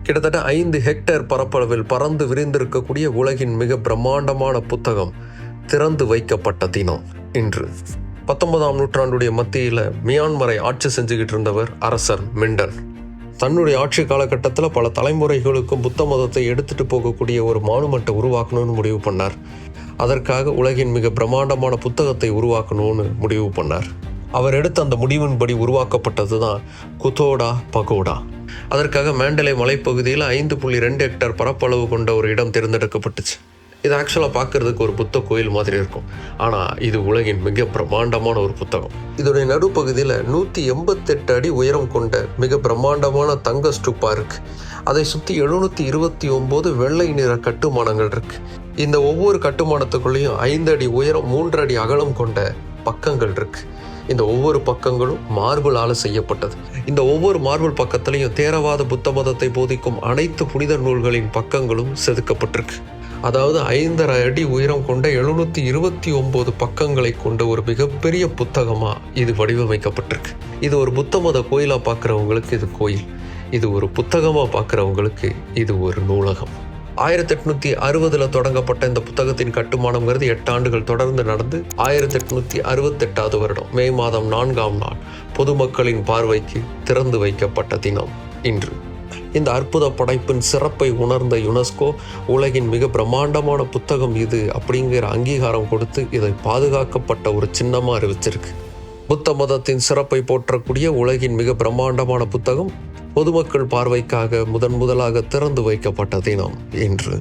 கிட்டத்தட்ட 5 ஹெக்டேர் பரப்பளவில் பறந்து விரிந்திருக்கக்கூடிய உலகின் மிக பிரம்மாண்டமான புத்தகம் திறந்து வைக்கப்பட்ட தினம் இன்று. 19ஆம் நூற்றாண்டுடைய மத்தியில் மியான்மரை ஆட்சி செஞ்சுக்கிட்டு இருந்தவர் அரசர் மிண்டன். தன்னுடைய ஆட்சி காலகட்டத்தில் பல தலைமுறைகளுக்கும் புத்த மதத்தை எடுத்துகிட்டு போகக்கூடிய ஒரு மானுமெண்ட்டை உருவாக்கணும்னு முடிவு பண்ணார். அதற்காக உலகின் மிக பிரம்மாண்டமான புத்தகத்தை உருவாக்கணும்னு முடிவு பண்ணார். அவர் எடுத்த அந்த முடிவின்படி உருவாக்கப்பட்டது தான் குதோடா பகோடா. அதற்காக மேண்டலை மலைப்பகுதியில் 5.2 ஹெக்டேர் பரப்பளவு கொண்ட ஒரு இடம் தேர்ந்தெடுக்கப்பட்டுச்சு. இது ஆக்சுவலாக பார்க்கறதுக்கு ஒரு புத்த கோயில் மாதிரி இருக்கும். ஆனால் இது உலகின் மிக பிரம்மாண்டமான ஒரு புத்தகம். இதோடைய நடுப்பகுதியில் 188 அடி உயரம் கொண்ட மிக பிரம்மாண்டமான தங்க ஸ்டூப்பா இருக்கு. அதை சுற்றி 729 வெள்ளை நிற கட்டுமானங்கள் இருக்கு. இந்த ஒவ்வொரு கட்டுமானத்துக்குள்ளேயும் 5 அடி உயரம் 3 அடி அகலம் கொண்ட பக்கங்கள் இருக்கு. இந்த ஒவ்வொரு பக்கங்களும் மார்பிளால் செய்யப்பட்டது. இந்த ஒவ்வொரு மார்பிள் பக்கத்திலையும் தேரவாத புத்த மதத்தை போதிக்கும் அனைத்து புனித நூல்களின் பக்கங்களும் செதுக்கப்பட்டிருக்கு. அதாவது 5.5 அடி உயரம் கொண்ட 729 பக்கங்களை கொண்ட ஒரு மிகப்பெரிய புத்தகமாக இது வடிவமைக்கப்பட்டிருக்கு. இது ஒரு புத்த மத கோயிலாக பார்க்குறவங்களுக்கு இது கோயில், இது ஒரு புத்தகமாக பார்க்குறவங்களுக்கு இது ஒரு நூலகம். 1860 தொடங்கப்பட்ட இந்த புத்தகத்தின் கட்டுமானம்ங்கிறது 8 ஆண்டுகள் தொடர்ந்து நடந்து 1868 வருடம் மே மாதம் 4ஆம் நாள் பொதுமக்களின் பார்வைக்கு திறந்து வைக்கப்பட்ட தினம் இன்று. இந்த அற்புத படைப்பின் சிறப்பை உணர்ந்த யுனெஸ்கோ உலகின் மிக பிரம்மாண்டமான புத்தகம் இது அப்படிங்கிற அங்கீகாரம் கொடுத்து இதை பாதுகாக்கப்பட்ட ஒரு சின்னமாக அறிவிச்சிருக்கு. புத்த மதத்தின் சிறப்பை போற்றக்கூடிய உலகின் மிக பிரம்மாண்டமான புத்தகம் பொதுமக்கள் பார்வைக்காக முதலாக திறந்து வைக்கப்பட்ட தினம் இன்று.